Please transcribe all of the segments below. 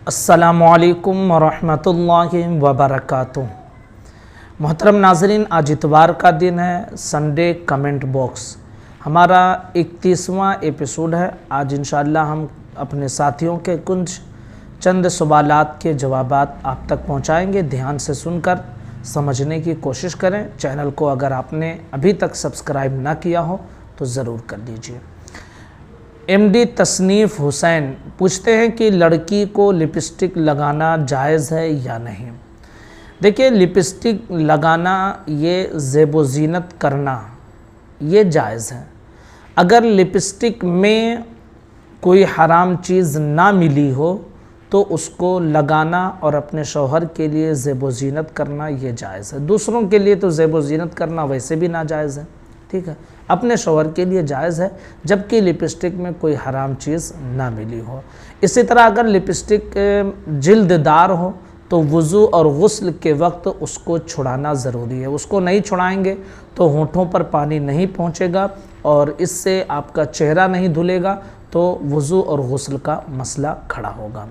السلام علیکم ورحمۃ اللہ وبرکاتہ۔ محترم ناظرین، آج اتوار کا دن ہے، سنڈے کمنٹ باکس ہمارا 31واں ایپیسوڈ ہے۔ آج انشاءاللہ ہم اپنے ساتھیوں کے چند سوالات کے جوابات آپ تک پہنچائیں گے۔ دھیان سے سن کر سمجھنے کی کوشش کریں۔ چینل کو اگر آپ نے ابھی تک سبسکرائب نہ کیا ہو تو ضرور کر لیجئے۔ ایم ڈی تصنیف حسین پوچھتے ہیں کہ لڑکی کو لپسٹک لگانا جائز ہے یا نہیں؟ دیکھیے، لپسٹک لگانا، یہ زیب و زینت کرنا، یہ جائز ہے۔ اگر لپسٹک میں کوئی حرام چیز نہ ملی ہو تو اس کو لگانا اور اپنے شوہر کے لیے زیب و زینت کرنا یہ جائز ہے۔ دوسروں کے لیے تو زیب و زینت کرنا ویسے بھی ناجائز ہے، ٹھیک ہے؟ اپنے شوہر کے لیے جائز ہے جبکہ لپسٹک میں کوئی حرام چیز نہ ملی ہو۔ اسی طرح اگر لپسٹک جلد دار ہو تو وضو اور غسل کے وقت اس کو چھڑانا ضروری ہے۔ اس کو نہیں چھڑائیں گے تو ہونٹوں پر پانی نہیں پہنچے گا اور اس سے آپ کا چہرہ نہیں دھلے گا تو وضو اور غسل کا مسئلہ کھڑا ہوگا۔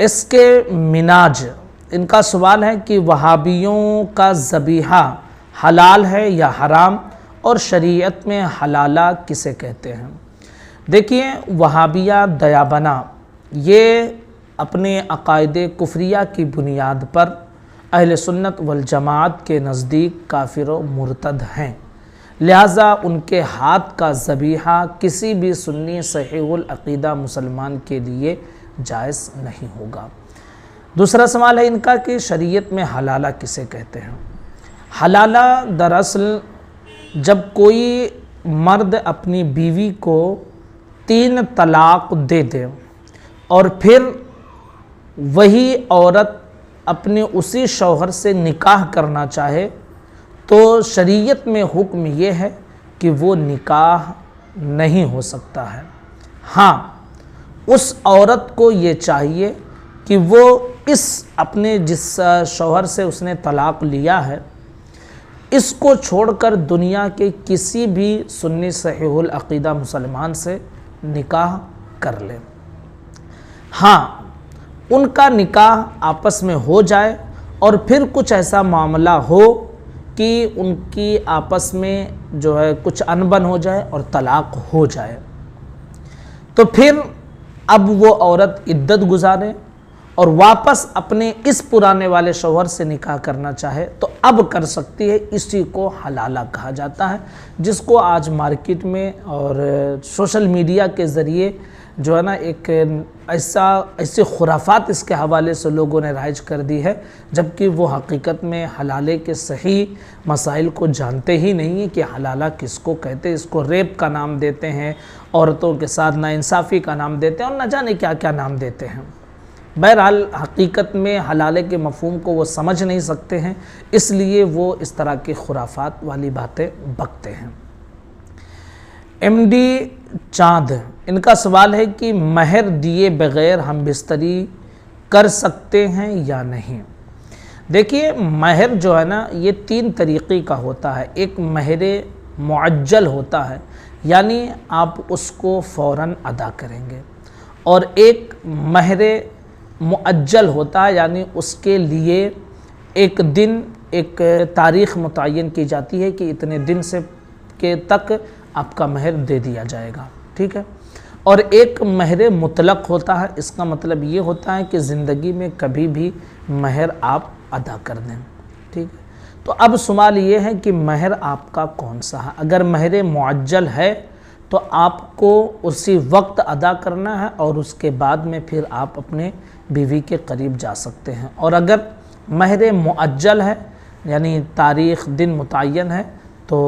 اس کے مناج، ان کا سوال ہے کہ وہابیوں کا ذبیحہ حلال ہے یا حرام، اور شریعت میں حلالہ کسے کہتے ہیں؟ دیکھیے، وہابیہ دیابنا یہ اپنے عقائد کفریہ کی بنیاد پر اہل سنت والجماعت کے نزدیک کافر و مرتد ہیں، لہٰذا ان کے ہاتھ کا ذبیحہ کسی بھی سنی صحیح العقیدہ مسلمان کے لیے جائز نہیں ہوگا۔ دوسرا سوال ہے ان کا کہ شریعت میں حلالہ کسے کہتے ہیں؟ حلالہ دراصل جب کوئی مرد اپنی بیوی کو 3 طلاق دے دے اور پھر وہی عورت اپنے اسی شوہر سے نکاح کرنا چاہے تو شریعت میں حکم یہ ہے کہ وہ نکاح نہیں ہو سکتا ہے۔ ہاں، اس عورت کو یہ چاہیے کہ وہ اپنے جس شوہر سے اس نے طلاق لیا ہے اس کو چھوڑ کر دنیا کے کسی بھی سنی صحیح العقیدہ مسلمان سے نکاح کر لے۔ ہاں، ان کا نکاح آپس میں ہو جائے اور پھر کچھ ایسا معاملہ ہو کہ ان کی آپس میں جو ہے کچھ انبن ہو جائے اور طلاق ہو جائے تو پھر اب وہ عورت عدت گزارے اور واپس اپنے اس پرانے والے شوہر سے نکاح کرنا چاہے تو اب کر سکتی ہے۔ اسی کو حلالہ کہا جاتا ہے، جس کو آج مارکیٹ میں اور سوشل میڈیا کے ذریعے جو ہے نا ایک ایسے خرافات اس کے حوالے سے لوگوں نے رائج کر دی ہے، جبکہ وہ حقیقت میں حلالے کے صحیح مسائل کو جانتے ہی نہیں ہیں کہ حلالہ کس کو کہتے ہیں۔ اس کو ریپ کا نام دیتے ہیں، عورتوں کے ساتھ ناانصافی کا نام دیتے ہیں اور نہ جانے کیا کیا نام دیتے ہیں۔ بہرحال حقیقت میں حلالے کے مفہوم کو وہ سمجھ نہیں سکتے ہیں، اس لیے وہ اس طرح کی خرافات والی باتیں بکتے ہیں۔ ایم ڈی چاند، ان کا سوال ہے کہ مہر دیے بغیر ہم بستری کر سکتے ہیں یا نہیں؟ دیکھیے، مہر جو ہے نا یہ 3 طریقے کا ہوتا ہے۔ ایک مہر معجل ہوتا ہے، یعنی آپ اس کو فوراً ادا کریں گے، اور ایک مہر مؤجل ہوتا ہے، یعنی اس کے لیے ایک دن، ایک تاریخ متعین کی جاتی ہے کہ اتنے دن سے کے تک آپ کا مہر دے دیا جائے گا، ٹھیک ہے؟ اور ایک مہر مطلق ہوتا ہے، اس کا مطلب یہ ہوتا ہے کہ زندگی میں کبھی بھی مہر آپ ادا کر دیں، ٹھیک ہے؟ تو اب سوال یہ ہے کہ مہر آپ کا کون سا ہے؟ اگر مہر معجل ہے تو آپ کو اسی وقت ادا کرنا ہے اور اس کے بعد میں پھر آپ اپنے بیوی کے قریب جا سکتے ہیں، اور اگر مہر مؤجل ہے یعنی تاریخ دن متعین ہے تو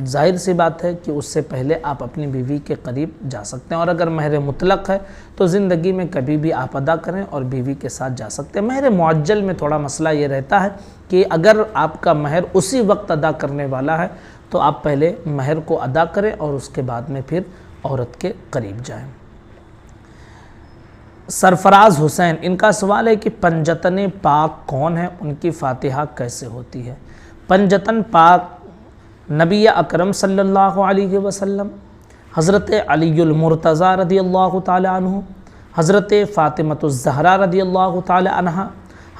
ظاہر سی بات ہے کہ اس سے پہلے آپ اپنی بیوی کے قریب جا سکتے ہیں، اور اگر مہر مطلق ہے تو زندگی میں کبھی بھی آپ ادا کریں اور بیوی کے ساتھ جا سکتے ہیں۔ مہر معجل میں تھوڑا مسئلہ یہ رہتا ہے کہ اگر آپ کا مہر اسی وقت ادا کرنے والا ہے تو آپ پہلے مہر کو ادا کریں اور اس کے بعد میں پھر عورت کے قریب جائیں۔ سرفراز حسین، ان کا سوال ہے کہ پنجتن پاک کون ہے، ان کی فاتحہ کیسے ہوتی ہے؟ پنجتن پاک نبی اکرم صلی اللہ علیہ وسلم، حضرت علی المرتضیٰ رضی اللہ تعالی عنہ، حضرت فاطمۃ الزہرا رضی اللہ تعالی عنہا،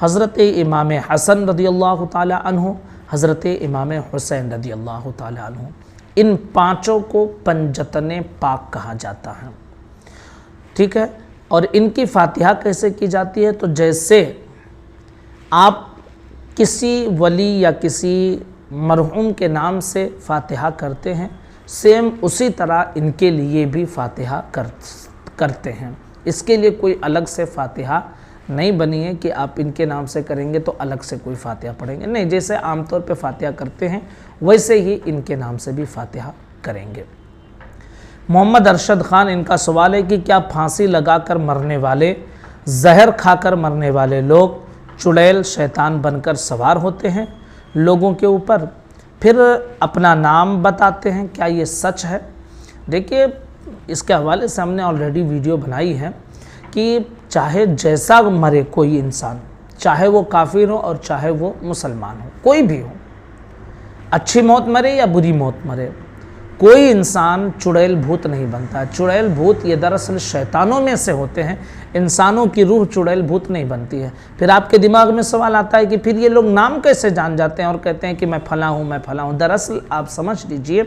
حضرت امام حسن رضی اللہ تعالی عنہ، حضرت امام حسین رضی اللہ تعالی عنہ، ان پانچوں کو پنجتن پاک کہا جاتا ہے، ٹھیک ہے۔ اور ان کی فاتحہ کیسے کی جاتی ہے؟ تو جیسے آپ کسی ولی یا کسی مرحوم کے نام سے فاتحہ کرتے ہیں، سیم اسی طرح ان کے لیے بھی فاتحہ کرتے ہیں۔ اس کے لیے کوئی الگ سے فاتحہ نہیں بنی ہے کہ آپ ان کے نام سے کریں گے تو الگ سے کوئی فاتحہ پڑھیں گے، نہیں، جیسے عام طور پہ فاتحہ کرتے ہیں ویسے ہی ان کے نام سے بھی فاتحہ کریں گے۔ محمد ارشد خان، ان کا سوال ہے کہ کیا پھانسی لگا کر مرنے والے، زہر کھا کر مرنے والے لوگ چڑیل شیطان بن کر سوار ہوتے ہیں لوگوں کے اوپر، پھر اپنا نام بتاتے ہیں، کیا یہ سچ ہے؟ دیکھیے، اس کے حوالے سے ہم نے آلریڈی ویڈیو بنائی ہے کہ چاہے جیسا مرے کوئی انسان، چاہے وہ کافر ہو اور چاہے وہ مسلمان ہو، کوئی بھی ہو، اچھی موت مرے یا بری موت مرے، کوئی انسان چڑیل بھوت نہیں بنتا ہے۔ چڑیل بھوت یہ دراصل شیطانوں میں سے ہوتے ہیں، انسانوں کی روح چڑیل بھوت نہیں بنتی ہے۔ پھر آپ کے دماغ میں سوال آتا ہے کہ پھر یہ لوگ نام کیسے جان جاتے ہیں اور کہتے ہیں کہ میں فلاں ہوں، میں فلاں ہوں۔ دراصل آپ سمجھ لیجئے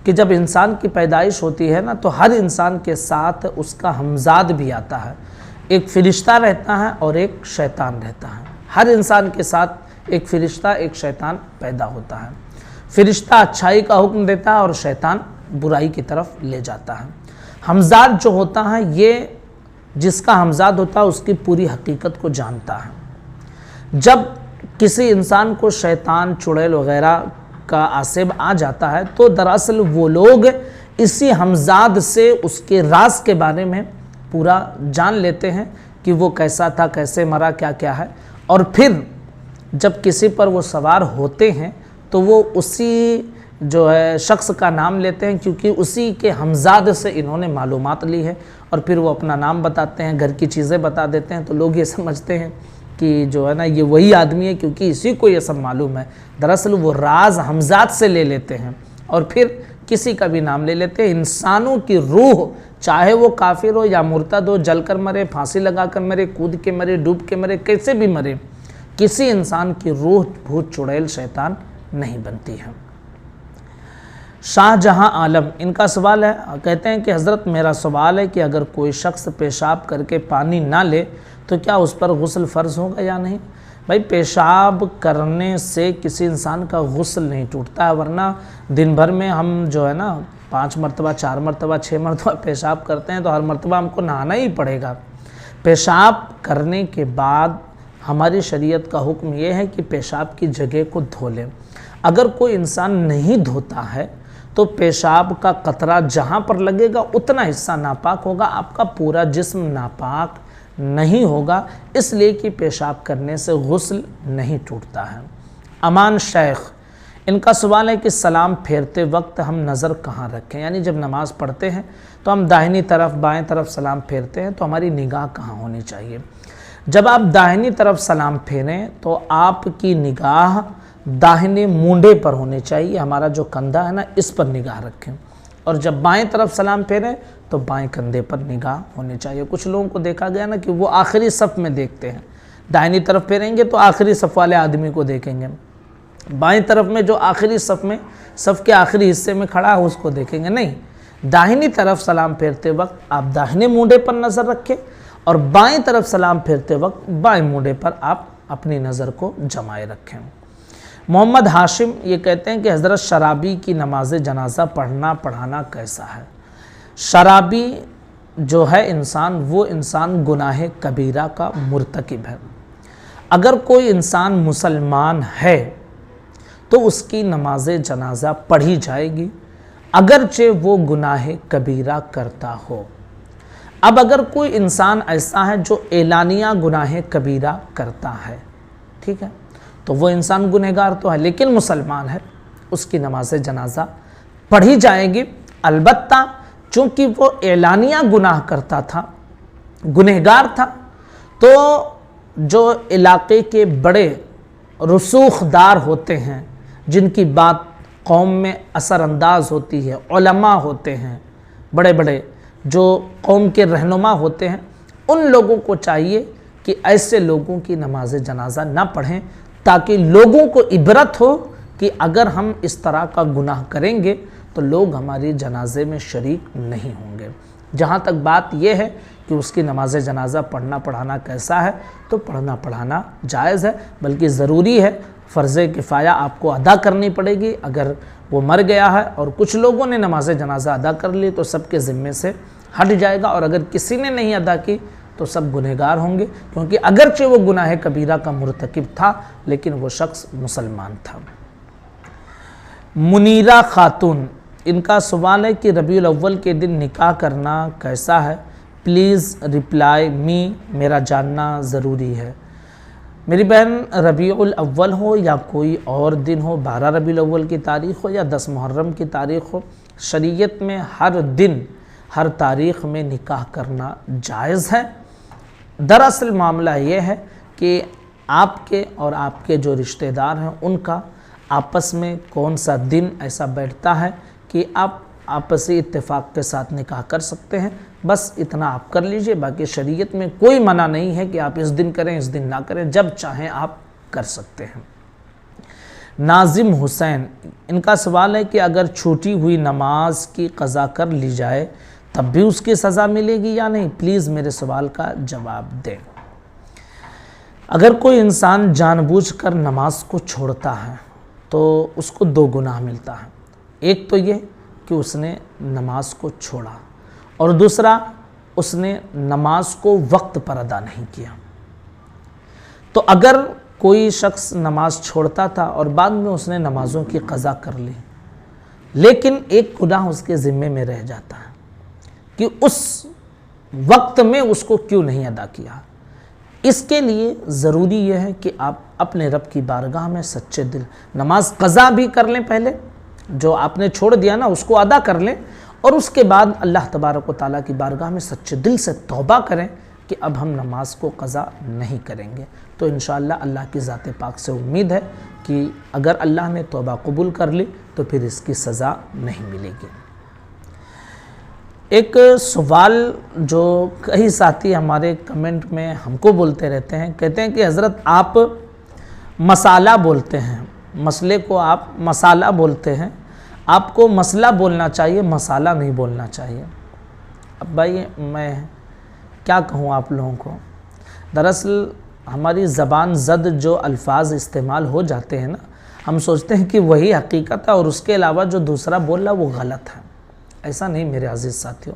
کہ جب انسان کی پیدائش ہوتی ہے نا، تو ہر انسان کے ساتھ اس کا ہمزاد بھی آتا ہے، ایک فرشتہ رہتا ہے اور ایک شیطان رہتا ہے۔ ہر انسان کے ساتھ ایک فرشتہ ایک شیطان پیدا ہوتا ہے۔ فرشتہ اچھائی کا حکم دیتا ہے اور شیطان برائی کی طرف لے جاتا ہے۔ ہمزاد جو ہوتا ہے، یہ جس کا ہمزاد ہوتا ہے اس کی پوری حقیقت کو جانتا ہے۔ جب کسی انسان کو شیطان، چڑیل وغیرہ کا عاصب آ جاتا ہے تو دراصل وہ لوگ اسی ہمزاد سے اس کے راز کے بارے میں پورا جان لیتے ہیں کہ وہ کیسا تھا، کیسے مرا، کیا کیا ہے، اور پھر جب کسی پر وہ سوار ہوتے ہیں تو وہ اسی جو ہے شخص کا نام لیتے ہیں، کیونکہ اسی کے ہمزاد سے انہوں نے معلومات لی ہے، اور پھر وہ اپنا نام بتاتے ہیں، گھر کی چیزیں بتا دیتے ہیں، تو لوگ یہ سمجھتے ہیں کہ جو ہے نا یہ وہی آدمی ہے، کیونکہ اسی کو یہ سب معلوم ہے۔ دراصل وہ راز ہمزاد سے لے لیتے ہیں اور پھر کسی کا بھی نام لے لیتے ہیں۔ انسانوں کی روح، چاہے وہ کافر ہو یا مرتد ہو، جل کر مرے، پھانسی لگا کر مرے، کود کے مرے، ڈوب کے مرے، کیسے بھی مرے، کسی انسان کی روح بھوت چڑیل شیطان نہیں بنتی ہے۔ شاہ جہاں عالم، ان کا سوال ہے، کہتے ہیں کہ حضرت میرا سوال ہے کہ اگر کوئی شخص پیشاب کر کے پانی نہ لے تو کیا اس پر غسل فرض ہوگا یا نہیں؟ بھائی، پیشاب کرنے سے کسی انسان کا غسل نہیں ٹوٹتا ہے، ورنہ دن بھر میں ہم جو ہے نا 5 مرتبہ، 4 مرتبہ، 6 مرتبہ پیشاب کرتے ہیں تو ہر مرتبہ ہم کو نہانا ہی پڑے گا۔ پیشاب کرنے کے بعد ہماری شریعت کا حکم یہ ہے کہ پیشاب کی جگہ کو دھو لیں۔ اگر کوئی انسان نہیں دھوتا ہے تو پیشاب کا قطرہ جہاں پر لگے گا اتنا حصہ ناپاک ہوگا، آپ کا پورا جسم ناپاک نہیں ہوگا، اس لیے کہ پیشاب کرنے سے غسل نہیں ٹوٹتا ہے۔ امان شیخ، ان کا سوال ہے کہ سلام پھیرتے وقت ہم نظر کہاں رکھیں؟ یعنی جب نماز پڑھتے ہیں تو ہم داہنی طرف، بائیں طرف سلام پھیرتے ہیں تو ہماری نگاہ کہاں ہونی چاہیے؟ جب آپ داہنی طرف سلام پھیریں تو آپ کی نگاہ داہنے مونڈے پر ہونی چاہیے، ہمارا جو کندھا ہے نا اس پر نگاہ رکھیں، اور جب بائیں طرف سلام پھیریں تو بائیں کندھے پر نگاہ ہونی چاہیے۔ کچھ لوگوں کو دیکھا گیا نا کہ وہ آخری صف میں دیکھتے ہیں، دائنی طرف پھیریں گے تو آخری صف والے آدمی کو دیکھیں گے، بائیں طرف میں جو آخری صف میں، صف کے آخری حصے میں کھڑا ہے اس کو دیکھیں گے، نہیں، داہنی طرف سلام پھیرتے وقت آپ داہنے مونڈے پر نظر رکھیں اور بائیں طرف سلام پھیرتے وقت بائیں مونڈے پر آپ اپنی نظر کو جمائے رکھیں۔ محمد ہاشم یہ کہتے ہیں کہ حضرت شرابی کی نماز جنازہ پڑھانا کیسا ہے؟ شرابی جو ہے انسان، وہ انسان گناہ کبیرہ کا مرتکب ہے۔ اگر کوئی انسان مسلمان ہے تو اس کی نماز جنازہ پڑھی جائے گی، اگرچہ وہ گناہ کبیرہ کرتا ہو۔ اب اگر کوئی انسان ایسا ہے جو اعلانیہ گناہ کبیرہ کرتا ہے، ٹھیک ہے، تو وہ انسان گنہگار تو ہے لیکن مسلمان ہے، اس کی نماز جنازہ پڑھی جائے گی، البتہ چونکہ وہ اعلانیہ گناہ کرتا تھا، گنہگار تھا، تو جو علاقے کے بڑے رسوخ دار ہوتے ہیں، جن کی بات قوم میں اثر انداز ہوتی ہے، علماء ہوتے ہیں بڑے بڑے، جو قوم کے رہنما ہوتے ہیں ان لوگوں کو چاہیے کہ ایسے لوگوں کی نماز جنازہ نہ پڑھیں، تاکہ لوگوں کو عبرت ہو کہ اگر ہم اس طرح کا گناہ کریں گے تو لوگ ہماری جنازے میں شریک نہیں ہوں گے۔ جہاں تک بات یہ ہے کہ اس کی نماز جنازہ پڑھنا پڑھانا کیسا ہے، تو پڑھنا پڑھانا جائز ہے، بلکہ ضروری ہے، فرض کفایہ آپ کو ادا کرنی پڑے گی۔ اگر وہ مر گیا ہے اور کچھ لوگوں نے نماز جنازہ ادا کر لی تو سب کے ذمے سے ہٹ جائے گا، اور اگر کسی نے نہیں ادا کی تو سب گنہگار ہوں گے، کیونکہ اگرچہ وہ گناہ کبیرہ کا مرتکب تھا لیکن وہ شخص مسلمان تھا۔ منیرہ خاتون، ان کا سوال ہے کہ ربیع الاول کے دن نکاح کرنا کیسا ہے؟ پلیز رپلائی می، میرا جاننا ضروری ہے۔ میری بہن، ربیع الاول ہو یا کوئی اور دن ہو، 12 ربیع الاول کی تاریخ ہو یا 10 محرم کی تاریخ ہو، شریعت میں ہر دن ہر تاریخ میں نکاح کرنا جائز ہے۔ دراصل معاملہ یہ ہے کہ آپ کے اور آپ کے جو رشتہ دار ہیں ان کا آپس میں کون سا دن ایسا بیٹھتا ہے کہ آپ آپسی اتفاق کے ساتھ نکاح کر سکتے ہیں، بس اتنا آپ کر لیجئے۔ باقی شریعت میں کوئی منع نہیں ہے کہ آپ اس دن کریں اس دن نہ کریں، جب چاہیں آپ کر سکتے ہیں۔ ناظم حسین، ان کا سوال ہے کہ اگر چھوٹی ہوئی نماز کی قضا کر لی جائے تب بھی اس کی سزا ملے گی یا نہیں؟ پلیز میرے سوال کا جواب دیں۔ اگر کوئی انسان جان بوجھ کر نماز کو چھوڑتا ہے تو اس کو 2 گناہ ملتا ہے۔ ایک تو یہ کہ اس نے نماز کو چھوڑا، اور دوسرا اس نے نماز کو وقت پر ادا نہیں کیا۔ تو اگر کوئی شخص نماز چھوڑتا تھا اور بعد میں اس نے نمازوں کی قضا کر لی، لیکن ایک گناہ اس کے ذمے میں رہ جاتا ہے کہ اس وقت میں اس کو کیوں نہیں ادا کیا۔ اس کے لیے ضروری یہ ہے کہ آپ اپنے رب کی بارگاہ میں سچے دل نماز قضا بھی کر لیں، پہلے جو آپ نے چھوڑ دیا نا اس کو ادا کر لیں، اور اس کے بعد اللہ تبارک و تعالیٰ کی بارگاہ میں سچے دل سے توبہ کریں کہ اب ہم نماز کو قضا نہیں کریں گے۔ تو انشاءاللہ اللہ کی ذات پاک سے امید ہے کہ اگر اللہ نے توبہ قبول کر لی تو پھر اس کی سزا نہیں ملے گی۔ ایک سوال جو کئی ساتھی ہمارے کمنٹ میں ہم کو بولتے رہتے ہیں، کہتے ہیں کہ حضرت آپ مسالہ بولتے ہیں، مسئلے کو آپ مسالہ بولتے ہیں، آپ کو مسئلہ بولنا چاہیے، مسالہ نہیں بولنا چاہیے۔ اب بھائی میں کیا کہوں آپ لوگوں کو، دراصل ہماری زبان زد جو الفاظ استعمال ہو جاتے ہیں نا، ہم سوچتے ہیں کہ وہی حقیقت ہے اور اس کے علاوہ جو دوسرا بول رہا وہ غلط ہے۔ ایسا نہیں میرے عزیز ساتھیوں،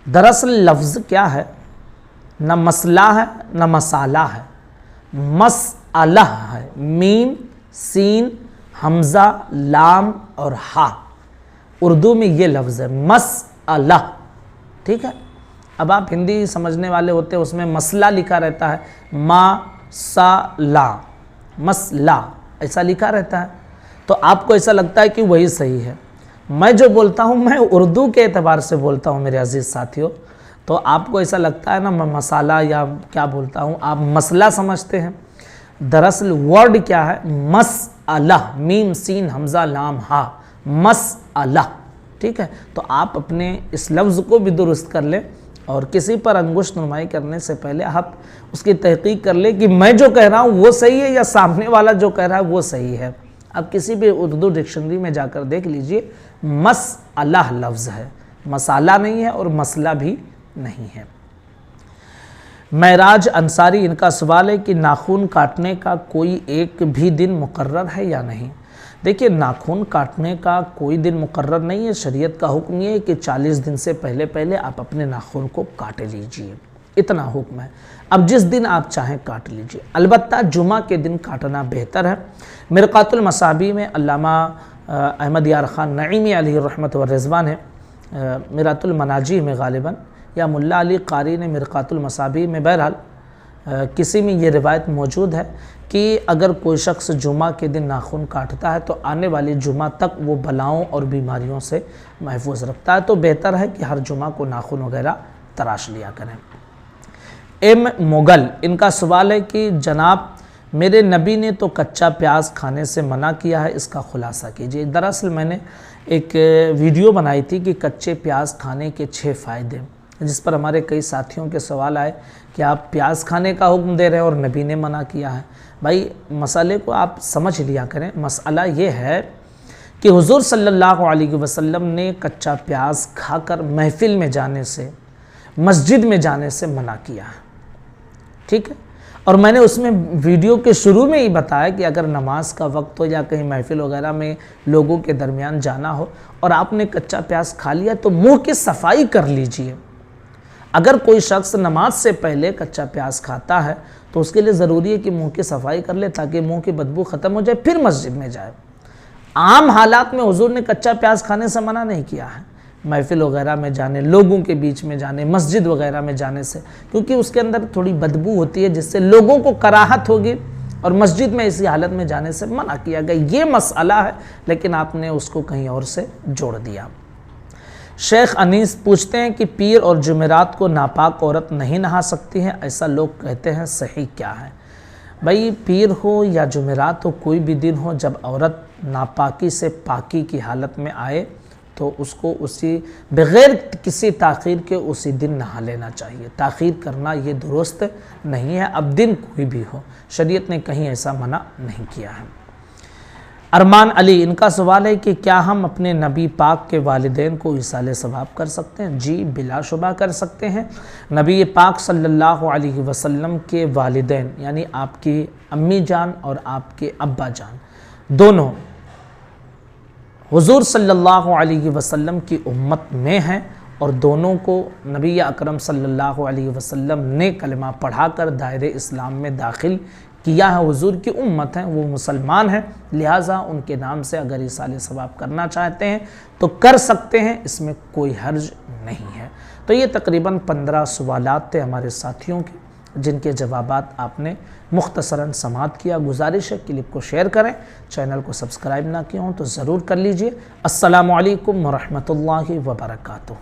دراصل لفظ کیا ہے، نہ مسئلہ ہے نہ مسالہ ہے، مسئلہ ہے، میم سین حمزہ لام اور ہا، اردو میں یہ لفظ ہے مسئلہ، ٹھیک ہے۔ اب آپ ہندی سمجھنے والے ہوتے ہیں، اس میں مسئلہ لکھا رہتا ہے، مسئلہ، مسئلہ ایسا لکھا رہتا ہے، تو آپ کو ایسا لگتا ہے کہ وہی صحیح ہے۔ میں جو بولتا ہوں میں اردو کے اعتبار سے بولتا ہوں میرے عزیز ساتھیوں، تو آپ کو ایسا لگتا ہے نا میں مسالہ یا کیا بولتا ہوں، آپ مسئلہ سمجھتے ہیں۔ دراصل ورڈ کیا ہے، مسئلہ، میم سین حمزہ لام ہا، مسئلہ، ٹھیک ہے۔ تو آپ اپنے اس لفظ کو بھی درست کر لیں، اور کسی پر انگشت نمائی کرنے سے پہلے آپ اس کی تحقیق کر لیں کہ میں جو کہہ رہا ہوں وہ صحیح ہے یا سامنے والا جو کہہ رہا ہے وہ صحیح ہے۔ اب کسی بھی اردو ڈکشنری میں جا کر دیکھ لیجئے، مسئلہ لفظ ہے، مسالہ نہیں ہے اور مسئلہ بھی نہیں ہے۔ معراج انصاری، ان کا سوال ہے کہ ناخن کاٹنے کا کوئی ایک بھی دن مقرر ہے یا نہیں؟ دیکھیے، ناخن کاٹنے کا کوئی دن مقرر نہیں ہے، شریعت کا حکم یہ ہے کہ 40 دن سے پہلے آپ اپنے ناخن کو کاٹ لیجئے، اتنا حکم ہے۔ اب جس دن آپ چاہیں کاٹ لیجئے، البتہ جمعہ کے دن کاٹنا بہتر ہے۔ مرقات المصابیح میں علامہ احمد یار خان نعیمی علیہ رحمت و رضوان ہے، مرات المناجی میں غالباً، یا ملا علی قاری نے مرقات المصابیح میں، بہرحال کسی میں یہ روایت موجود ہے کہ اگر کوئی شخص جمعہ کے دن ناخن کاٹتا ہے تو آنے والی جمعہ تک وہ بلاؤں اور بیماریوں سے محفوظ رکھتا ہے، تو بہتر ہے کہ ہر جمعہ کو ناخن وغیرہ تراش لیا کریں۔ ایم مغل، ان کا سوال ہے کہ جناب میرے نبی نے تو کچا پیاز کھانے سے منع کیا ہے، اس کا خلاصہ کیجیے۔ دراصل میں نے ایک ویڈیو بنائی تھی کہ کچے پیاز کھانے کے 6 فائدے، جس پر ہمارے کئی ساتھیوں کے سوال آئے کہ آپ پیاز کھانے کا حکم دے رہے ہیں اور نبی نے منع کیا ہے۔ بھائی مسئلے کو آپ سمجھ لیا کریں۔ مسئلہ یہ ہے کہ حضور صلی اللہ علیہ وسلم نے کچا پیاز کھا کر محفل میں جانے سے، مسجد میں جانے سے منع کیا ہے، ٹھیک ہے؟ اور میں نے اس میں ویڈیو کے شروع میں ہی بتایا کہ اگر نماز کا وقت ہو یا کہیں محفل وغیرہ میں لوگوں کے درمیان جانا ہو اور آپ نے کچا پیاز کھا لیا تو منہ کی صفائی کر لیجئے۔ اگر کوئی شخص نماز سے پہلے کچا پیاز کھاتا ہے تو اس کے لیے ضروری ہے کہ منہ کی صفائی کر لے تاکہ منہ کی بدبو ختم ہو جائے، پھر مسجد میں جائے۔ عام حالات میں حضور نے کچا پیاز کھانے سے منع نہیں کیا ہے، محفل وغیرہ میں جانے، لوگوں کے بیچ میں جانے، مسجد وغیرہ میں جانے سے، کیونکہ اس کے اندر تھوڑی بدبو ہوتی ہے جس سے لوگوں کو کراہت ہوگی، اور مسجد میں اسی حالت میں جانے سے منع کیا گیا۔ یہ مسئلہ ہے، لیکن آپ نے اس کو کہیں اور سے جوڑ دیا۔ شیخ انیس پوچھتے ہیں کہ پیر اور جمعرات کو ناپاک عورت نہیں نہا سکتی ہے، ایسا لوگ کہتے ہیں، صحیح کیا ہے؟ بھائی پیر ہو یا جمعرات ہو، کوئی بھی دن ہو، جب عورت ناپاکی سے پاکی کی حالت میں آئے تو اس کو اسی بغیر کسی تاخیر کے اسی دن نہا لینا چاہیے۔ تاخیر کرنا یہ درست نہیں ہے، اب دن کوئی بھی ہو، شریعت نے کہیں ایسا منع نہیں کیا ہے۔ ارمان علی، ان کا سوال ہے کہ کیا ہم اپنے نبی پاک کے والدین کو ایصال ثواب کر سکتے ہیں؟ جی بلا شبہ کر سکتے ہیں۔ نبی پاک صلی اللہ علیہ وسلم کے والدین یعنی آپ کی امی جان اور آپ کے ابا جان دونوں حضور صلی اللہ علیہ وسلم کی امت میں ہیں، اور دونوں کو نبی اکرم صلی اللہ علیہ وسلم نے کلمہ پڑھا کر دائرہ اسلام میں داخل کیا ہے۔ حضور کی امت ہیں، وہ مسلمان ہیں، لہٰذا ان کے نام سے اگر ایصال ثواب کرنا چاہتے ہیں تو کر سکتے ہیں، اس میں کوئی حرج نہیں ہے۔ تو یہ تقریباً 15 سوالات تھے ہمارے ساتھیوں کے، جن کے جوابات آپ نے مختصراً سماعت کیا۔ گزارش ہے کلپ کو شیئر کریں، چینل کو سبسکرائب نہ کیا ہوں تو ضرور کر لیجئے۔ السلام علیکم ورحمۃ اللہ وبرکاتہ۔